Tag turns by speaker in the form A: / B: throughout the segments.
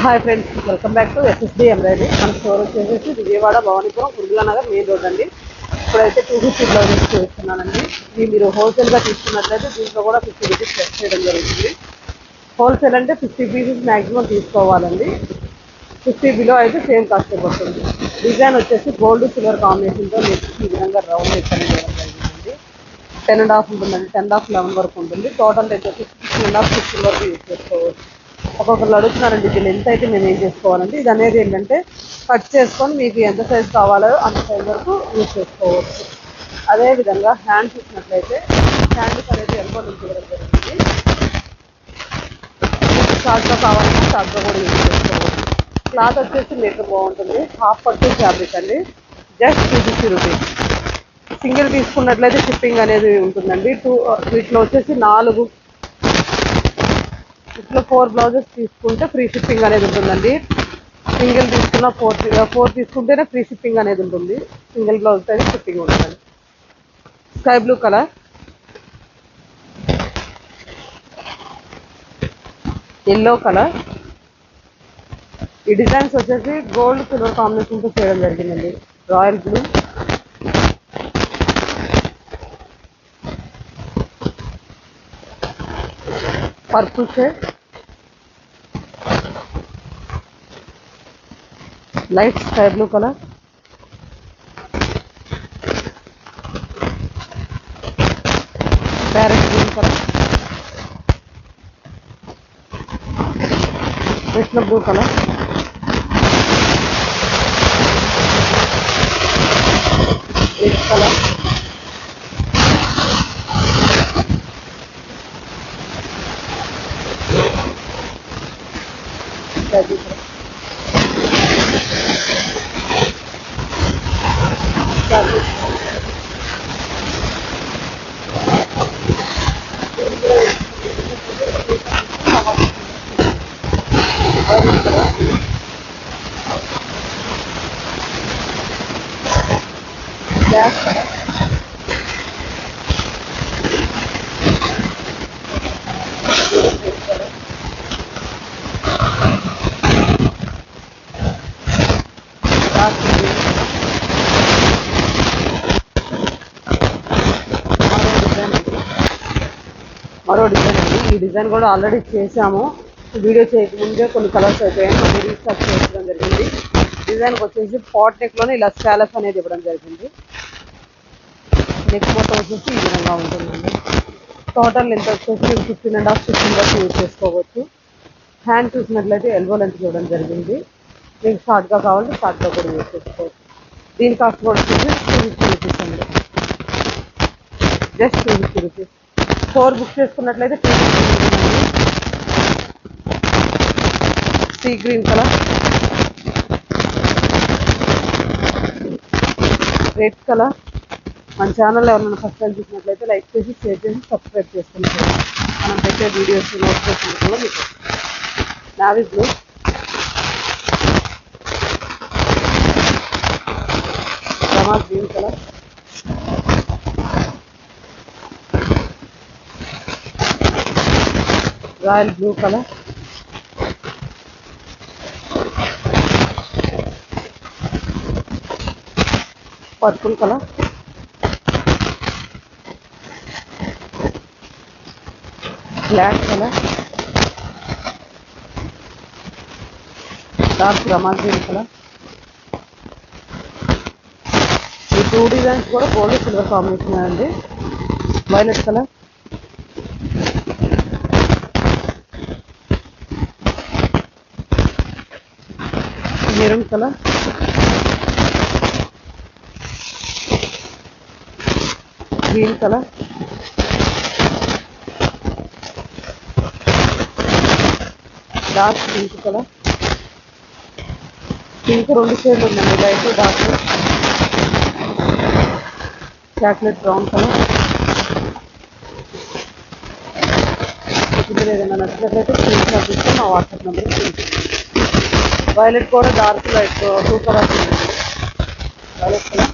A: Hi friends, welcome back to SSD embroidery. మన store వచ్చేసి Vijayawada Bhavanipuram కుర్గుల Nagar main road అండి. ఇప్పుడైతే 250 బ్లౌజెస్ చూస్తున్నానండి. ఇది మీరు హోల్సేల్గా తీసుకున్నట్లయితే దీంట్లో కూడా 50 రూపీస్ సెట్ చేయడం జరుగుతుంది. హోల్సేల్ అంటే 50 పీసెస్ మ్యాక్సిమం తీసుకోవాలండి. 50 బిలో అయితే సేమ్ కాస్ట్ పడుతుంది. డిజైన్ వచ్చేసి గోల్డ్ సిల్వర్ కాంబినేషన్తో నెక్స్ట్ ఈ విధంగా రౌండ్ నెక్ అనేది ఇవ్వడం జరిగిందండి. 10.5 ఉంటుందండి, 10.5 వరకు ఉంటుంది. టోటల్ లెంత్ వచ్చేసి 16.5 16 వరకు యూజ్ చేసుకోవచ్చు. ఒక్కొక్కరు అడుగుతున్నారండి ఇది లెంత్ అయితే మేము ఏం చేసుకోవాలంటే ఇది అనేది ఏంటంటే కట్ చేసుకొని మీకు ఎంత సైజ్ కావాలో అంత సైజ్ వరకు యూజ్ చేసుకోవచ్చు. అదేవిధంగా హ్యాండ్ చూసినట్లయితే హ్యాండ్స్ అనేది ఎల్బో నుంచి ఇవ్వడం జరుగుతుంది. షార్ట్గా కావాలంటే షార్ట్గా కూడా యూజ్ చేసుకోవచ్చు. క్లాత్ వచ్చేసి మీటర్ బాగుంటుంది. హాఫ్ పట్టు ఫ్యాబ్రిక్ అండి. Just 250 rupees. సింగిల్ తీసుకున్నట్లయితే షిప్పింగ్ అనేది ఉంటుందండి. వీటిలో వచ్చేసి 4 ఇట్లా 4 బ్లౌజెస్ తీసుకుంటే ఫ్రీ షిప్పింగ్ అనేది ఉంటుందండి. సింగిల్ తీసుకున్న 4 తీసుకుంటేనే ఫ్రీ షిప్పింగ్ అనేది ఉంటుంది. సింగిల్ బ్లౌజ్ అయితే షిప్పింగ్ ఉంటుంది. Sky blue colour, yellow colour. ఈ డిజైన్స్ వచ్చేసి గోల్డ్ సిల్వర్ కాంబినేషన్తో చేయడం జరిగిందండి. Royal blue, purple shade, light sky blue colour, parrot green colour, Krishna blue colour, red colour, black colour, dark green, మరో డిజైన్ అండి. ఈ డిజైన్ కూడా ఆల్రెడీ చేసాము. వీడియో చేయకముందే కొన్ని కలర్స్ అయిపోయాయి, మళ్ళీ రీస్టార్ట్ చేయడం జరిగింది. డిజైన్కి వచ్చేసి పాట్ నెక్లోనే ఇలా స్కాలప్ అనేది ఇవ్వడం జరిగింది. నెక్ మొత్తం వచ్చేసి ఈ విధంగా ఉంటుందండి. టోటల్ లెంత్ వచ్చేసి 15.5 16 వరకు యూజ్ చేసుకోవచ్చు. హ్యాండ్ చూసినట్లయితే ఎల్బో లెంత్ ఇవ్వడం జరిగింది. మీకు షార్ట్గా కావాలంటే షార్ట్గా కూడా యూజ్ చేసుకోవచ్చు. దీని కాస్ట్ కూడా వచ్చేసి 250 రూపీస్ అండి. Just 250 rupees. 4 బుక్ చేసుకున్నట్లయితే 250 ఉంటుందండి. See green colour, red colour. మన ఛానల్లో ఎవరైనా ఫస్ట్ టైం చూసినట్లయితే లైక్ చేసి షేర్ చేసి సబ్స్క్రైబ్ చేసుకుంటారు. మనం పెట్టే వీడియోస్ నోటిఫికేషన్ కూడా మీకు. నావీ బ్లూ, రమా green colour, royal blue colour, purple colour, black colour, dark రమా గ్రీన్ కలర్. ఈ 2 డిజైన్స్ కూడా గోల్డ్ సిల్వర్ కాంబినేషన్ అండి. Violet colour, maroon colour, green colour, dark pink colour. Pink 2 షేడ్లు ఉందండి, light dark. Chocolate brown colour. ఇందులో ఏదైనా నచ్చినట్లయితే screen shot తీసుకొని మా వాట్సాప్ నెంబర్కి పంపించండి. వైలెట్ కూడా డార్క్ లైట్ 2 కలర్స్ ఉందండి. Violet colour.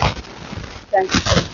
A: Thank you.